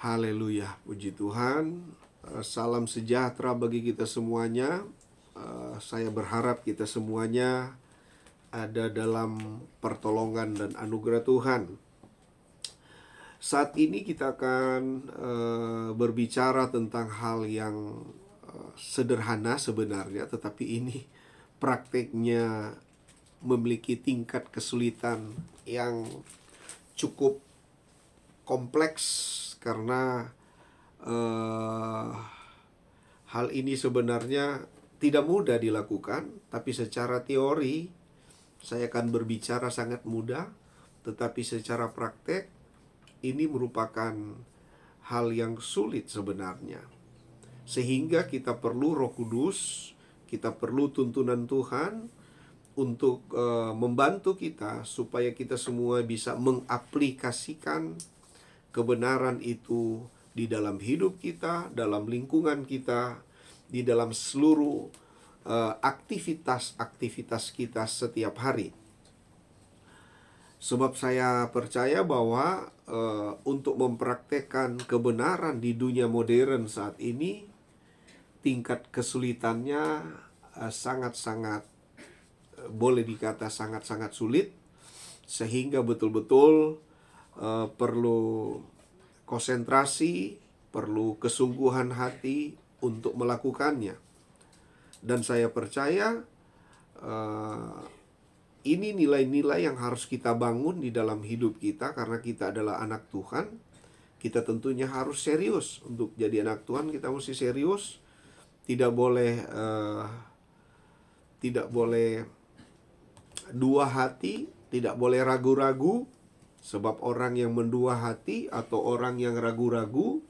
Haleluya, puji Tuhan. Salam sejahtera bagi kita semuanya. Saya berharap kita semuanya ada dalam pertolongan dan anugerah Tuhan. Saat ini kita akan berbicara tentang hal yang sederhana sebenarnya, tetapi ini prakteknya memiliki tingkat kesulitan yang cukup kompleks karena hal ini sebenarnya tidak mudah dilakukan, tapi secara teori saya akan berbicara sangat mudah, tetapi secara praktek ini merupakan hal yang sulit sebenarnya. Sehingga kita perlu Roh Kudus, kita perlu tuntunan Tuhan untuk membantu kita supaya kita semua bisa mengaplikasikan kebenaran itu di dalam hidup kita, dalam lingkungan kita, di dalam seluruh aktivitas-aktivitas kita setiap hari. Sebab saya percaya bahwa untuk mempraktekkan kebenaran di dunia modern saat ini, tingkat kesulitannya sangat-sangat, boleh dikata sangat-sangat sulit, sehingga betul-betul perlu konsentrasi, perlu kesungguhan hati untuk melakukannya. Dan saya percaya ini nilai-nilai yang harus kita bangun di dalam hidup kita, karena kita adalah anak Tuhan. Kita tentunya harus serius. Untuk jadi anak Tuhan kita mesti serius. Tidak boleh dua hati, tidak boleh ragu-ragu. Sebab orang yang mendua hati atau orang yang ragu-ragu,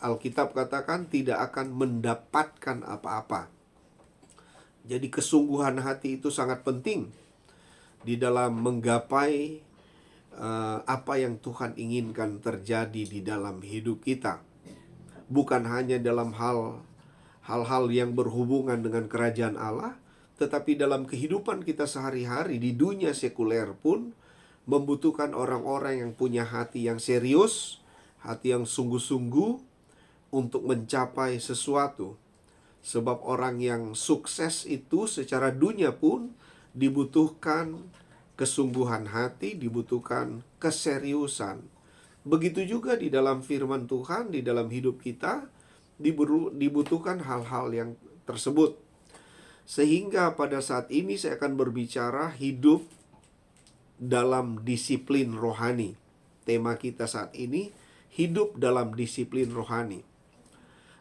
Alkitab katakan tidak akan mendapatkan apa-apa. Jadi kesungguhan hati itu sangat penting di dalam menggapai apa yang Tuhan inginkan terjadi di dalam hidup kita. Bukan hanya dalam hal-hal yang berhubungan dengan kerajaan Allah, tetapi dalam kehidupan kita sehari-hari di dunia sekuler pun membutuhkan orang-orang yang punya hati yang serius, hati yang sungguh-sungguh untuk mencapai sesuatu. Sebab orang yang sukses itu secara dunia pun dibutuhkan kesungguhan hati, dibutuhkan keseriusan. Begitu juga di dalam firman Tuhan, di dalam hidup kita dibutuhkan hal-hal yang tersebut. Sehingga pada saat ini saya akan berbicara hidup dalam disiplin rohani. Tema kita saat ini, hidup dalam disiplin rohani.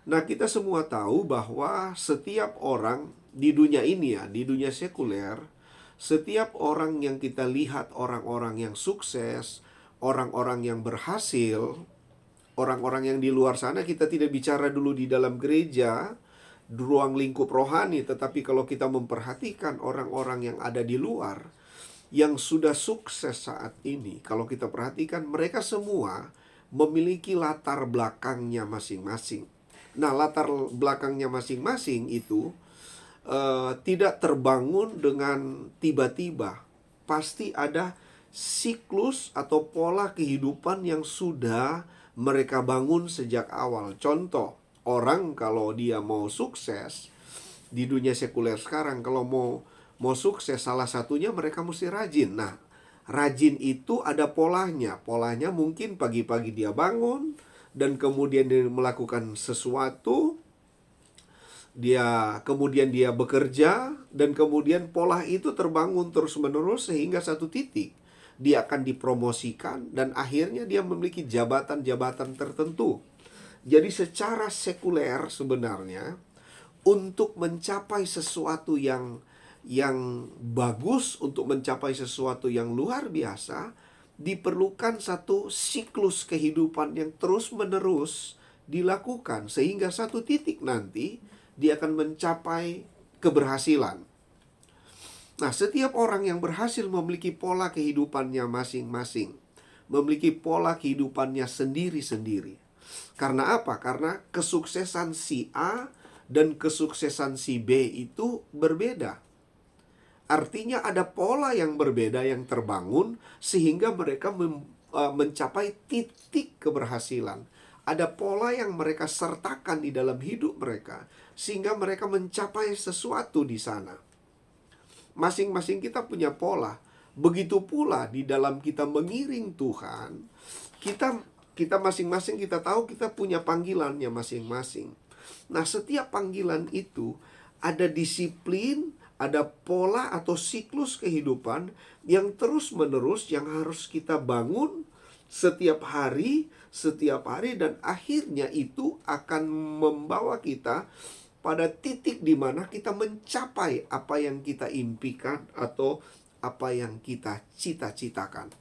Nah, kita semua tahu bahwa setiap orang di dunia ini di dunia sekuler, setiap orang yang kita lihat, orang-orang yang sukses, orang-orang yang berhasil, orang-orang yang di luar sana, kita tidak bicara dulu di dalam gereja, di ruang lingkup rohani, tetapi kalau kita memperhatikan orang-orang yang ada di luar, yang sudah sukses saat ini, kalau kita perhatikan, mereka semua memiliki latar belakangnya masing-masing. Nah, latar belakangnya masing-masing itu tidak terbangun dengan tiba-tiba. Pasti ada siklus atau pola kehidupan yang sudah mereka bangun sejak awal. Contoh, orang kalau dia mau sukses di dunia sekuler sekarang, kalau mau sukses, salah satunya mereka mesti rajin. Nah, rajin itu ada polanya. Polanya mungkin pagi-pagi dia bangun, dan kemudian dia melakukan sesuatu, kemudian dia bekerja, dan kemudian pola itu terbangun terus-menerus sehingga satu titik dia akan dipromosikan, dan akhirnya dia memiliki jabatan-jabatan tertentu. Jadi secara sekuler sebenarnya, untuk mencapai sesuatu yang bagus, untuk mencapai sesuatu yang luar biasa, diperlukan satu siklus kehidupan yang terus-menerus dilakukan, sehingga satu titik nanti dia akan mencapai keberhasilan. Nah, setiap orang yang berhasil memiliki pola kehidupannya masing-masing, memiliki pola kehidupannya sendiri-sendiri. Karena apa? Karena kesuksesan si A dan kesuksesan si B itu berbeda. Artinya ada pola yang berbeda yang terbangun sehingga mereka mencapai titik keberhasilan. ada pola yang mereka sertakan di dalam hidup mereka, sehingga mereka mencapai sesuatu di sana. Masing-masing kita punya pola. Begitu pula di dalam kita mengiring Tuhan, kita masing-masing kita tahu kita punya panggilannya masing-masing. Nah, setiap panggilan itu ada disiplin, ada pola atau siklus kehidupan yang terus-menerus yang harus kita bangun setiap hari, dan akhirnya itu akan membawa kita pada titik di mana kita mencapai apa yang kita impikan atau apa yang kita cita-citakan.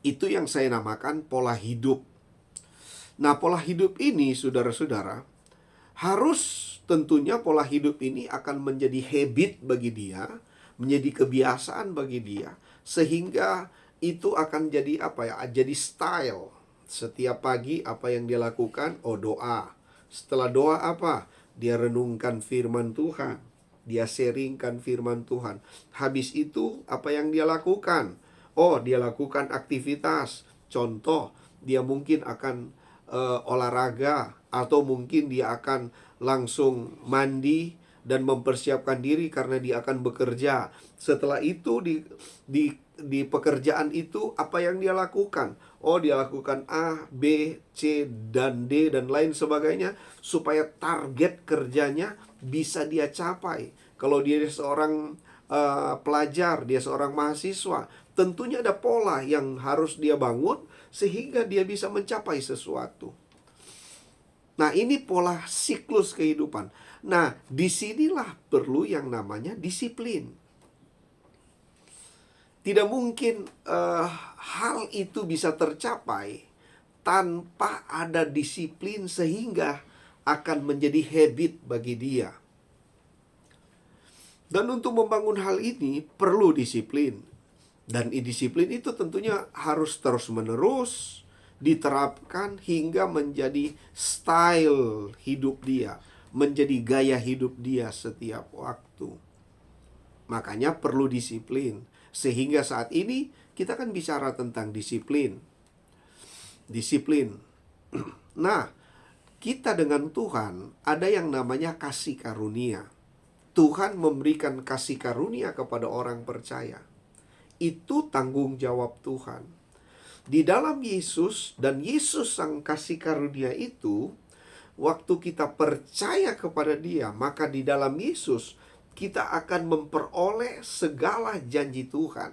Itu yang saya namakan pola hidup. Nah, pola hidup ini, saudara-saudara, harus tentunya pola hidup ini akan menjadi habit bagi dia, menjadi kebiasaan bagi dia, sehingga itu akan jadi jadi style. Setiap pagi apa yang dia lakukan? Doa. Setelah doa apa? Dia renungkan firman Tuhan. Dia sharingkan firman Tuhan. Habis itu apa yang dia lakukan? Dia lakukan aktivitas. Contoh, dia mungkin akan olahraga, atau mungkin dia akan langsung mandi dan mempersiapkan diri karena dia akan bekerja. Setelah itu di pekerjaan itu apa yang dia lakukan? Dia lakukan A, B, C, dan D, dan lain sebagainya, supaya target kerjanya bisa dia capai. Kalau dia seorang pelajar, dia seorang mahasiswa, tentunya ada pola yang harus dia bangun sehingga dia bisa mencapai sesuatu. Nah, ini pola siklus kehidupan. Nah, disinilah perlu yang namanya disiplin. Tidak mungkin hal itu bisa tercapai tanpa ada disiplin sehingga akan menjadi habit bagi dia. Dan untuk membangun hal ini perlu disiplin. Dan disiplin itu tentunya harus terus-menerus diterapkan hingga menjadi style hidup dia, menjadi gaya hidup dia setiap waktu. Makanya perlu disiplin. Sehingga saat ini kita kan bicara tentang disiplin. Disiplin. Nah, kita dengan Tuhan ada yang namanya kasih karunia. Tuhan memberikan kasih karunia kepada orang percaya. Itu tanggung jawab Tuhan. Di dalam Yesus, dan Yesus sang kasih karunia itu, waktu kita percaya kepada Dia, maka di dalam Yesus kita akan memperoleh segala janji Tuhan.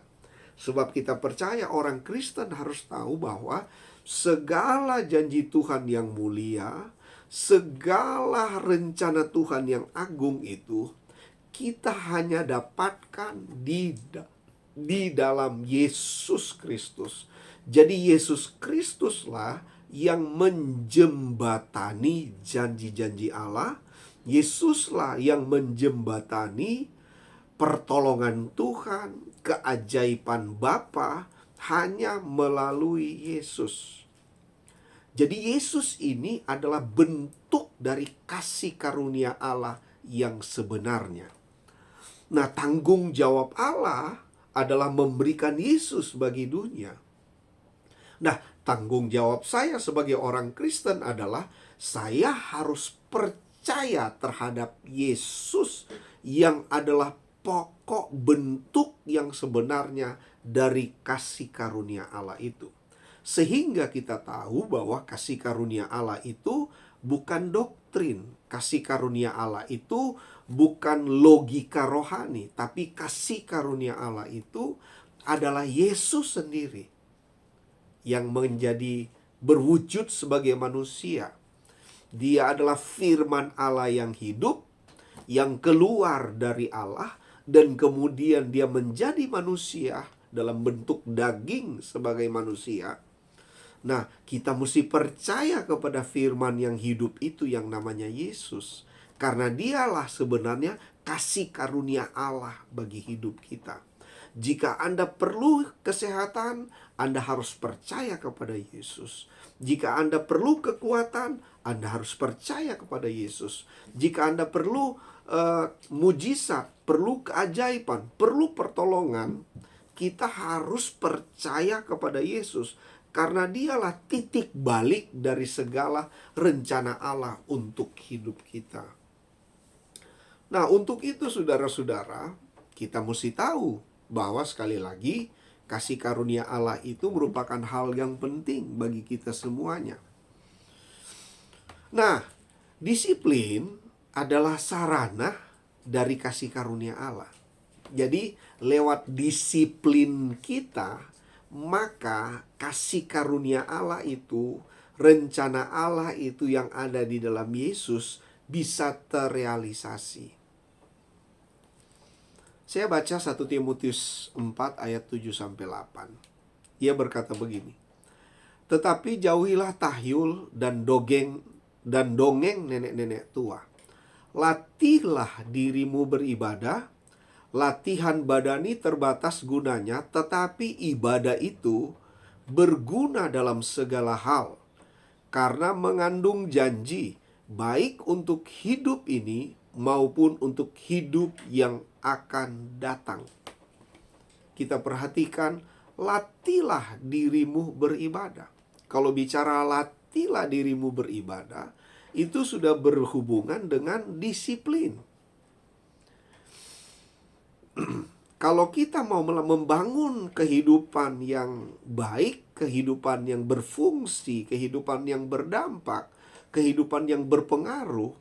Sebab kita percaya orang Kristen harus tahu bahwa segala janji Tuhan yang mulia, segala rencana Tuhan yang agung itu, kita hanya dapatkan di dalam Yesus Kristus. Jadi Yesus Kristuslah yang menjembatani janji-janji Allah. Yesuslah yang menjembatani pertolongan Tuhan, keajaiban Bapa hanya melalui Yesus. Jadi Yesus ini adalah bentuk dari kasih karunia Allah yang sebenarnya. Nah, tanggung jawab Allah adalah memberikan Yesus bagi dunia. Nah, tanggung jawab saya sebagai orang Kristen adalah saya harus percaya terhadap Yesus yang adalah pokok bentuk yang sebenarnya dari kasih karunia Allah itu. Sehingga kita tahu bahwa kasih karunia Allah itu bukan doktrin. Kasih karunia Allah itu bukan logika rohani, tapi kasih karunia Allah itu adalah Yesus sendiri yang menjadi berwujud sebagai manusia. Dia adalah firman Allah yang hidup, yang keluar dari Allah, dan kemudian dia menjadi manusia dalam bentuk daging sebagai manusia. Nah, kita mesti percaya kepada firman yang hidup itu yang namanya Yesus. Karena dialah sebenarnya kasih karunia Allah bagi hidup kita. Jika Anda perlu kesehatan, Anda harus percaya kepada Yesus. Jika Anda perlu kekuatan, Anda harus percaya kepada Yesus. Jika Anda perlu mujizat, perlu keajaiban, perlu pertolongan, kita harus percaya kepada Yesus. Karena dialah titik balik dari segala rencana Allah untuk hidup kita. Nah, untuk itu saudara-saudara, kita mesti tahu bahwa sekali lagi kasih karunia Allah itu merupakan hal yang penting bagi kita semuanya. Nah, disiplin adalah sarana dari kasih karunia Allah. Jadi, lewat disiplin kita, maka kasih karunia Allah itu, rencana Allah itu yang ada di dalam Yesus bisa terrealisasi. Saya baca 1 Timotius 4 ayat 7-8. Ia berkata begini, "Tetapi jauhilah tahyul dan dongeng nenek-nenek tua. Latihlah dirimu beribadah. Latihan badani terbatas gunanya, tetapi ibadah itu berguna dalam segala hal, karena mengandung janji, baik untuk hidup ini maupun untuk hidup yang akan datang." Kita perhatikan, latihlah dirimu beribadah. Kalau bicara latihlah dirimu beribadah, itu sudah berhubungan dengan disiplin. Kalau kita mau membangun kehidupan yang baik, kehidupan yang berfungsi, kehidupan yang berdampak, kehidupan yang berpengaruh,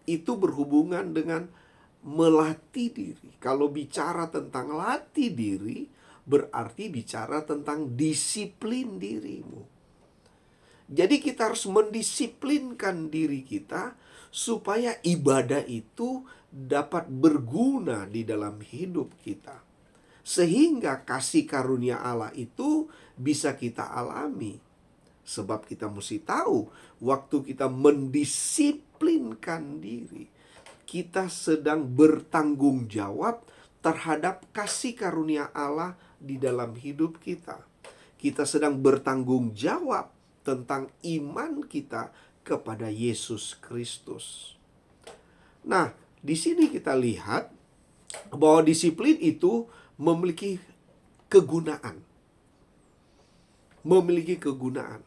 itu berhubungan dengan melatih diri. Kalau bicara tentang latih diri, berarti bicara tentang disiplin dirimu. Jadi kita harus mendisiplinkan diri kita supaya ibadah itu dapat berguna di dalam hidup kita, sehingga kasih karunia Allah itu bisa kita alami. Sebab kita mesti tahu, waktu kita mendisiplinkan diri, kita sedang bertanggung jawab terhadap kasih karunia Allah di dalam hidup kita. Kita sedang bertanggung jawab tentang iman kita kepada Yesus Kristus. Nah, di sini kita lihat bahwa disiplin itu memiliki kegunaan. Memiliki kegunaan.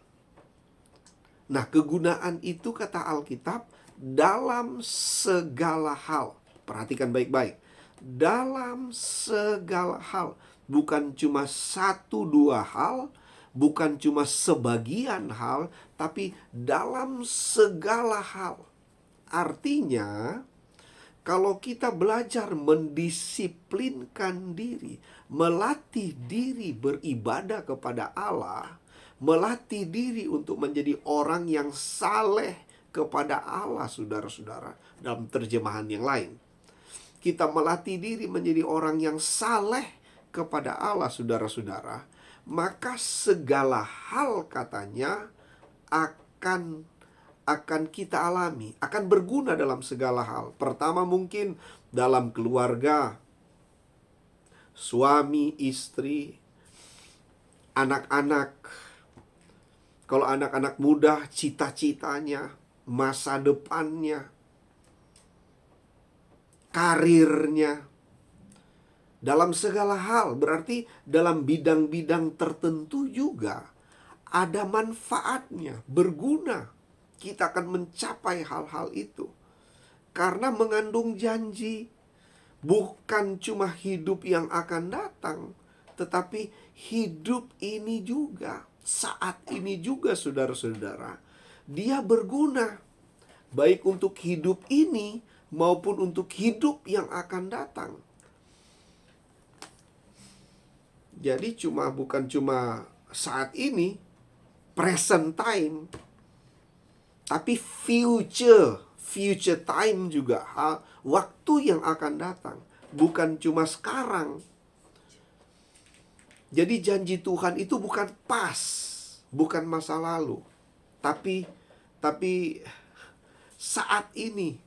Nah, kegunaan itu kata Alkitab dalam segala hal. Perhatikan baik-baik. Dalam segala hal. Bukan cuma 1-2 hal, bukan cuma sebagian hal, tapi dalam segala hal. Artinya, kalau kita belajar mendisiplinkan diri, melatih diri beribadah kepada Allah, melatih diri untuk menjadi orang yang saleh kepada Allah, saudara-saudara, dalam terjemahan yang lain. Kita melatih diri menjadi orang yang saleh kepada Allah, saudara-saudara, maka segala hal katanya akan kita alami, akan berguna dalam segala hal. Pertama mungkin dalam keluarga, suami, istri, anak-anak. Kalau anak-anak muda, cita-citanya, masa depannya, karirnya, dalam segala hal. Berarti dalam bidang-bidang tertentu juga ada manfaatnya, berguna. Kita akan mencapai hal-hal itu karena mengandung janji. Bukan cuma hidup yang akan datang, tetapi hidup ini juga, saat ini juga, saudara-saudara, dia berguna baik untuk hidup ini maupun untuk hidup yang akan datang. Jadi bukan cuma saat ini, present time, tapi future time juga, waktu yang akan datang, bukan cuma sekarang. Jadi janji Tuhan itu bukan bukan masa lalu, tapi saat ini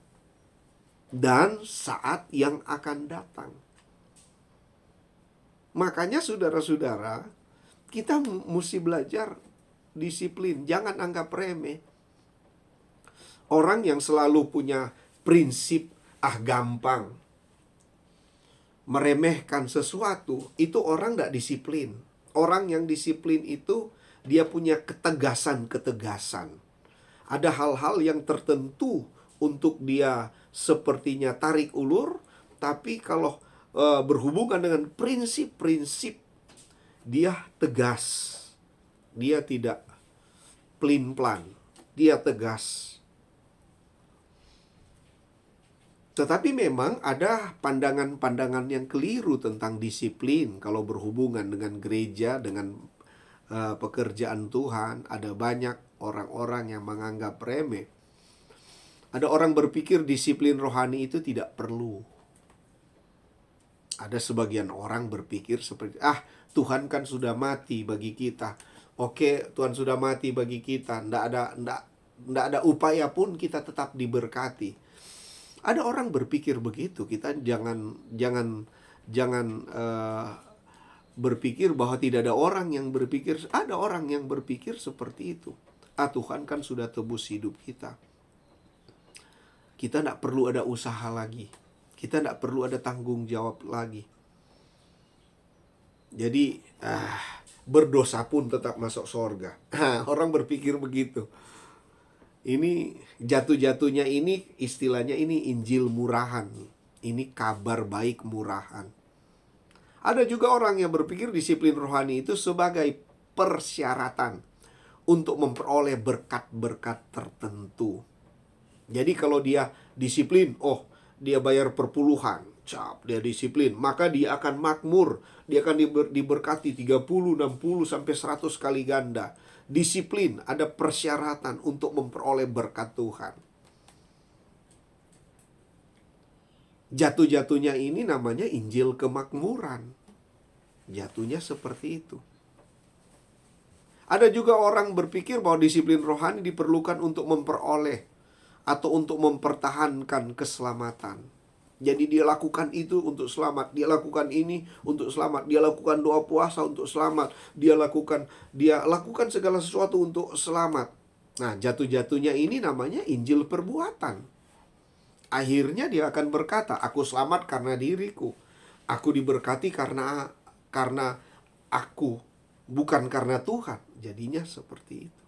dan saat yang akan datang. Makanya saudara-saudara, kita mesti belajar disiplin, jangan anggap remeh. Orang yang selalu punya prinsip gampang meremehkan sesuatu, itu orang tidak disiplin. Orang yang disiplin itu dia punya ketegasan-ketegasan. Ada hal-hal yang tertentu untuk dia sepertinya tarik ulur, tapi kalau berhubungan dengan prinsip-prinsip, dia tegas. Dia tidak pelin-pelan, dia tegas. Tetapi memang ada pandangan-pandangan yang keliru tentang disiplin kalau berhubungan dengan gereja, dengan pekerjaan Tuhan. Ada banyak orang-orang yang menganggap remeh. Ada orang berpikir disiplin rohani itu tidak perlu. Ada sebagian orang berpikir seperti, Tuhan kan sudah mati bagi kita. Oke, Tuhan sudah mati bagi kita. Nggak ada upaya pun kita tetap diberkati. Ada orang berpikir begitu. Kita jangan berpikir bahwa tidak ada orang yang berpikir. Ada orang yang berpikir seperti itu. Tuhan kan sudah tebus hidup kita. Kita tidak perlu ada usaha lagi. Kita tidak perlu ada tanggung jawab lagi. Jadi berdosa pun tetap masuk surga. Orang berpikir begitu. Ini jatuh-jatuhnya ini istilahnya ini Injil murahan. Ini kabar baik murahan. Ada juga orang yang berpikir disiplin rohani itu sebagai persyaratan untuk memperoleh berkat-berkat tertentu. Jadi kalau dia disiplin, dia bayar perpuluhan, dia disiplin, maka dia akan makmur, dia akan diberkati 30, 60 sampai 100 kali ganda. Disiplin, ada persyaratan untuk memperoleh berkat Tuhan. Jatuh-jatuhnya ini namanya Injil kemakmuran. Jatuhnya seperti itu. Ada juga orang berpikir bahwa disiplin rohani diperlukan untuk memperoleh atau untuk mempertahankan keselamatan. Jadi dia lakukan itu untuk selamat, dia lakukan ini untuk selamat, dia lakukan doa puasa untuk selamat, dia lakukan segala sesuatu untuk selamat. Nah, jatuh-jatuhnya ini namanya Injil perbuatan. Akhirnya dia akan berkata, aku selamat karena diriku. Aku diberkati karena aku, bukan karena Tuhan. Jadinya seperti itu.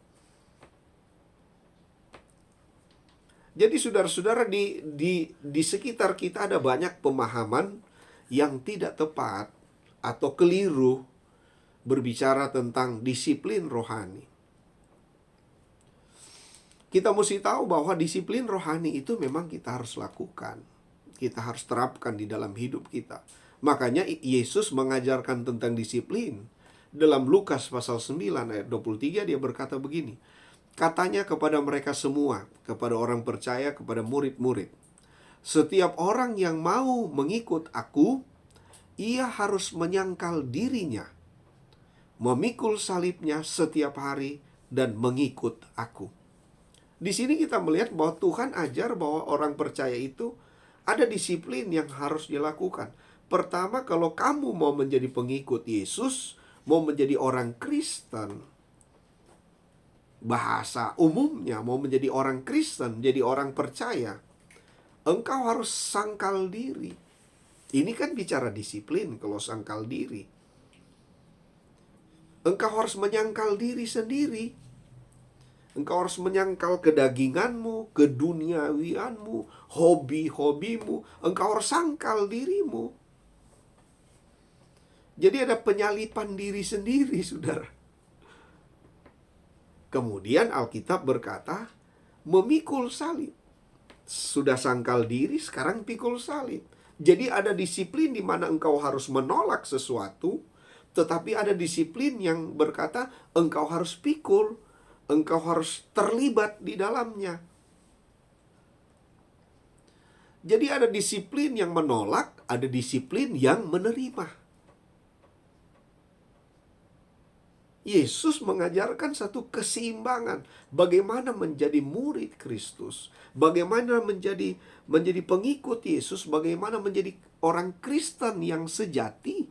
Jadi saudara-saudara, di sekitar kita ada banyak pemahaman yang tidak tepat atau keliru berbicara tentang disiplin rohani. Kita mesti tahu bahwa disiplin rohani itu memang kita harus lakukan. Kita harus terapkan di dalam hidup kita. Makanya Yesus mengajarkan tentang disiplin. Dalam Lukas pasal 9 ayat 23 dia berkata begini. Katanya kepada mereka semua, kepada orang percaya, kepada murid-murid, setiap orang yang mau mengikut aku, ia harus menyangkal dirinya, memikul salibnya setiap hari, dan mengikut aku. Di sini kita melihat bahwa Tuhan ajar bahwa orang percaya itu ada disiplin yang harus dilakukan. Pertama, kalau kamu mau menjadi pengikut Yesus, mau menjadi orang Kristen, bahasa umumnya mau menjadi orang Kristen, jadi orang percaya, engkau harus sangkal diri. Ini kan bicara disiplin kalau sangkal diri. Engkau harus menyangkal diri sendiri. Engkau harus menyangkal kedaginganmu, keduniawianmu, hobi-hobimu. Engkau harus sangkal dirimu. Jadi ada penyalipan diri sendiri, saudara. Kemudian Alkitab berkata, memikul salib. Sudah sangkal diri, sekarang pikul salib. Jadi ada disiplin di mana engkau harus menolak sesuatu, tetapi ada disiplin yang berkata, engkau harus pikul, engkau harus terlibat di dalamnya. Jadi ada disiplin yang menolak, ada disiplin yang menerima. Yesus mengajarkan satu keseimbangan bagaimana menjadi murid Kristus, bagaimana menjadi pengikut Yesus, bagaimana menjadi orang Kristen yang sejati.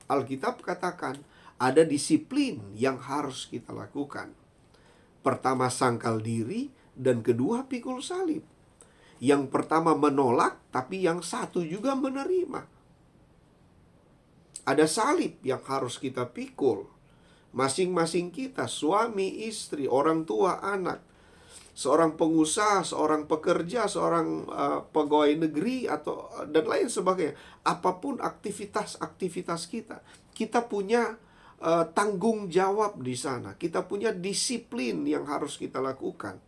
Alkitab katakan ada disiplin yang harus kita lakukan. Pertama sangkal diri, dan kedua pikul salib. Yang pertama menolak, tapi yang satu juga menerima. Ada salib yang harus kita pikul. Masing-masing kita, suami, istri, orang tua, anak, seorang pengusaha, seorang pekerja, seorang pegawai negeri, atau dan lain sebagainya. Apapun aktivitas kita, kita punya tanggung jawab di sana. Kita punya disiplin yang harus kita lakukan.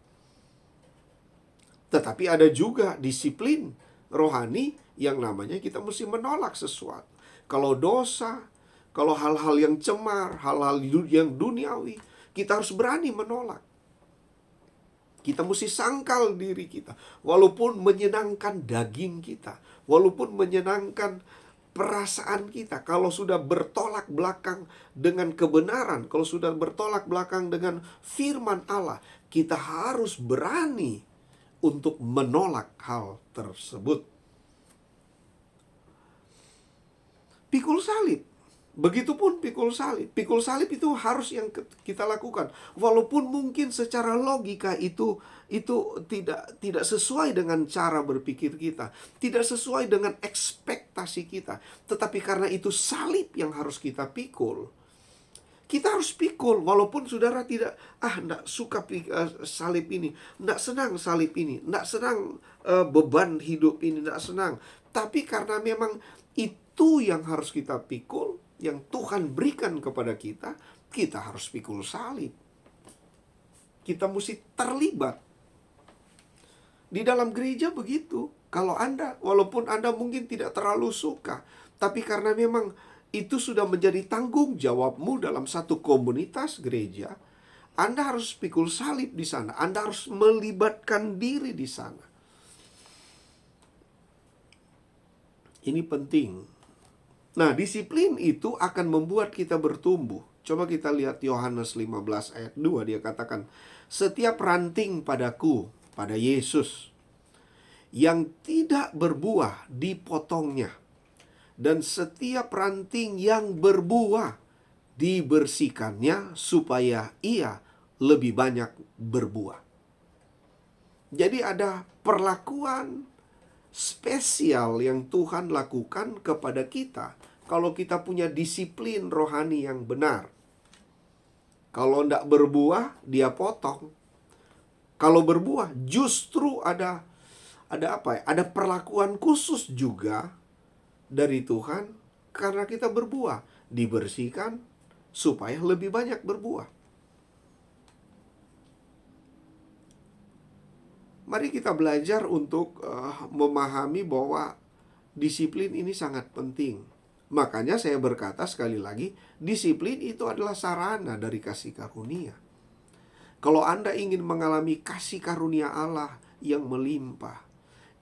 Tetapi ada juga disiplin rohani yang namanya kita mesti menolak sesuatu. Kalau dosa, kalau hal-hal yang cemar, hal-hal yang duniawi, kita harus berani menolak. Kita mesti sangkal diri kita, walaupun menyenangkan daging kita, walaupun menyenangkan perasaan kita. Kalau sudah bertolak belakang dengan kebenaran, kalau sudah bertolak belakang dengan firman Allah, kita harus berani untuk menolak hal tersebut. Pikul salib. Begitupun pikul salib. Pikul salib itu harus yang kita lakukan. Walaupun mungkin secara logika itu tidak sesuai dengan cara berpikir kita, tidak sesuai dengan ekspektasi kita. Tetapi karena itu salib yang harus kita pikul, kita harus pikul. Walaupun saudara enggak suka salib ini, enggak senang salib ini, enggak senang beban hidup ini, enggak senang. Tapi karena memang itu yang harus kita pikul, yang Tuhan berikan kepada kita, kita harus pikul salib. Kita mesti terlibat. Di dalam gereja begitu. Kalau walaupun Anda mungkin tidak terlalu suka, tapi karena memang itu sudah menjadi tanggung jawabmu dalam satu komunitas gereja, Anda harus pikul salib di sana. Anda harus melibatkan diri di sana. Ini penting. Nah, disiplin itu akan membuat kita bertumbuh. Coba kita lihat Yohanes 15 ayat 2, dia katakan, "Setiap ranting padaku," pada Yesus, "yang tidak berbuah dipotongnya. Dan setiap ranting yang berbuah dibersihkannya supaya ia lebih banyak berbuah." Jadi ada perlakuan spesial yang Tuhan lakukan kepada kita kalau kita punya disiplin rohani yang benar. Kalau tidak berbuah, dia potong. Kalau berbuah, justru ada apa ya? Ada perlakuan khusus juga dari Tuhan karena kita berbuah, dibersihkan supaya lebih banyak berbuah. Mari kita belajar untuk memahami bahwa disiplin ini sangat penting. Makanya saya berkata sekali lagi, disiplin itu adalah sarana dari kasih karunia. Kalau Anda ingin mengalami kasih karunia Allah yang melimpah,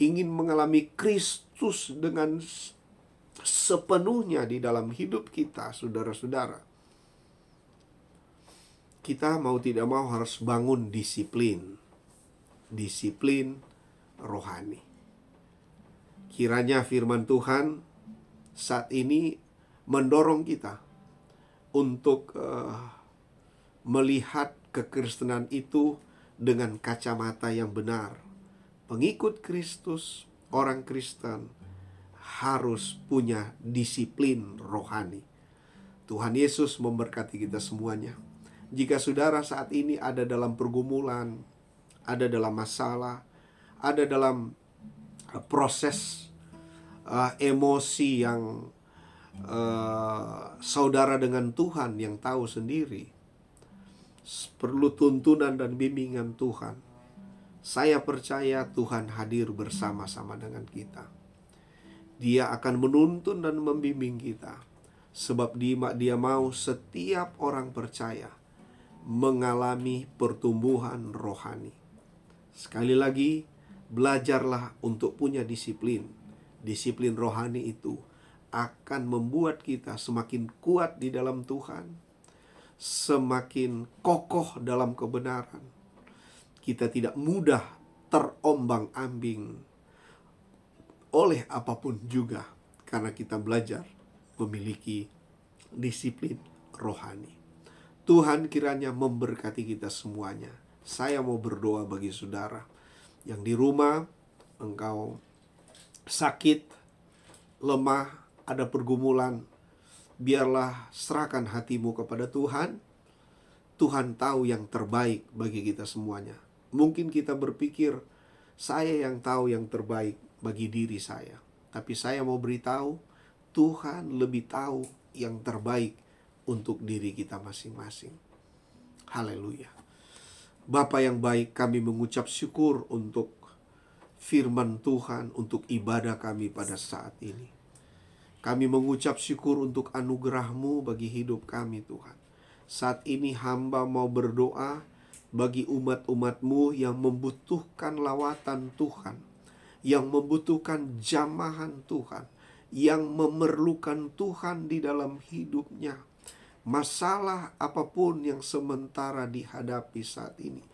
ingin mengalami Kristus dengan sepenuhnya di dalam hidup kita, saudara-saudara, kita mau tidak mau harus bangun disiplin rohani. Kiranya firman Tuhan saat ini mendorong kita untuk melihat kekristenan itu dengan kacamata yang benar. Pengikut Kristus, orang Kristen harus punya disiplin rohani. Tuhan Yesus memberkati kita semuanya. Jika saudara saat ini ada dalam pergumulan, ada dalam masalah, ada dalam proses emosi yang saudara dengan Tuhan yang tahu sendiri, perlu tuntunan dan bimbingan Tuhan, saya percaya Tuhan hadir bersama-sama dengan kita. Dia akan menuntun dan membimbing kita, sebab dia mau setiap orang percaya mengalami pertumbuhan rohani. Sekali lagi, belajarlah untuk punya disiplin. Disiplin rohani itu akan membuat kita semakin kuat di dalam Tuhan, semakin kokoh dalam kebenaran. Kita tidak mudah terombang-ambing oleh apapun juga, karena kita belajar memiliki disiplin rohani. Tuhan kiranya memberkati kita semuanya. Saya mau berdoa bagi saudara yang di rumah, engkau sakit, lemah, ada pergumulan. Biarlah serahkan hatimu kepada Tuhan. Tuhan tahu yang terbaik bagi kita semuanya. Mungkin kita berpikir, saya yang tahu yang terbaik bagi diri saya. Tapi saya mau beritahu, Tuhan lebih tahu yang terbaik untuk diri kita masing-masing. Haleluya. Bapa yang baik, kami mengucap syukur untuk firman Tuhan, untuk ibadah kami pada saat ini. Kami mengucap syukur untuk anugerah-Mu bagi hidup kami, Tuhan. Saat ini hamba mau berdoa bagi umat-umat-Mu yang membutuhkan lawatan Tuhan, yang membutuhkan jamahan Tuhan, yang memerlukan Tuhan di dalam hidupnya. Masalah apapun yang sementara dihadapi saat ini,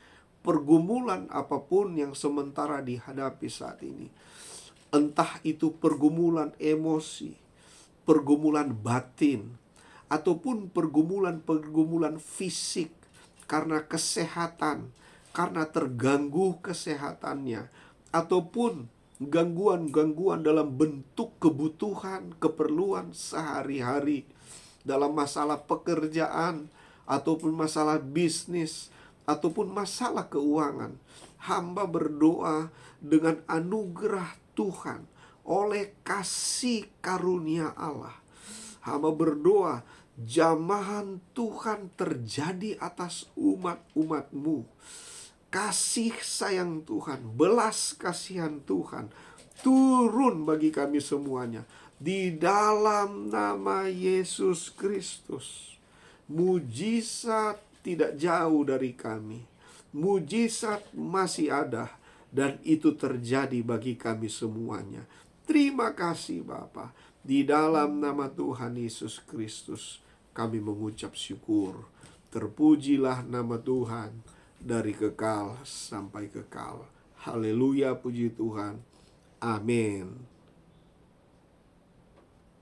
pergumulan apapun yang sementara dihadapi saat ini, entah itu pergumulan emosi, pergumulan batin, ataupun pergumulan fisik karena kesehatan, karena terganggu kesehatannya, ataupun gangguan-gangguan dalam bentuk kebutuhan, keperluan sehari-hari, dalam masalah pekerjaan, ataupun masalah bisnis, ataupun masalah keuangan. Hamba berdoa dengan anugerah Tuhan, oleh kasih karunia Allah. Hamba berdoa, jamahan Tuhan terjadi atas umat-umat-Mu. Kasih sayang Tuhan, belas kasihan Tuhan turun bagi kami semuanya. Di dalam nama Yesus Kristus. Mujizat tidak jauh dari kami. Mujizat masih ada, dan itu terjadi bagi kami semuanya. Terima kasih Bapa. Di dalam nama Tuhan Yesus Kristus kami mengucap syukur. Terpujilah nama Tuhan dari kekal sampai kekal. Haleluya, puji Tuhan. Amin.